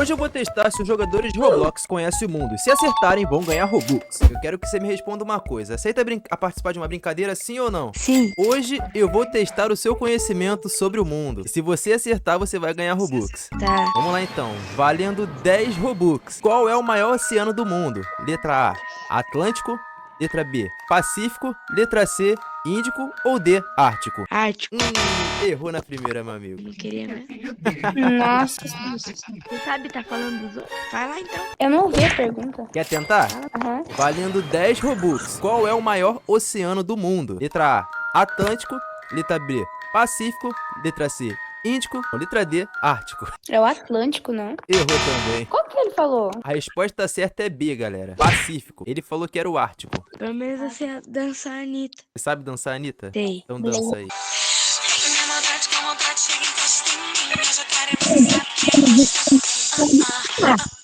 Hoje eu vou testar se os jogadores de Roblox conhecem o mundo. E se acertarem, vão ganhar Robux. Eu quero que você me responda uma coisa. Aceita participar de uma brincadeira, sim ou não? Sim. Hoje eu vou testar o seu conhecimento sobre o mundo. E se você acertar, você vai ganhar Robux. Tá. Vamos lá então. Valendo 10 Robux. Qual é o maior oceano do mundo? Letra A, Atlântico. Letra B, Pacífico. Letra C, Índico. Ou D, Ártico? Ártico. Errou na primeira, meu amigo. Não queria, né? Nossa, Você sabe, tá falando dos outros? Vai lá então. eu não ouvi a pergunta. Quer tentar? Aham. Valendo 10 Robux. Qual é o maior oceano do mundo? Letra A, Atlântico. Letra B, Pacífico. Letra C, Índico. Ou letra D, Ártico? É o Atlântico, não? Errou também. Qual que ele falou? A resposta certa é B, galera. Pacífico. Ele falou que era o Ártico. Pelo menos você dançar a Anitta. Você sabe dançar, Anitta? Sei. Então dança aí. Minha maldade com vontade chega, encosta em mim. Eu já quero avisar que eu gosto.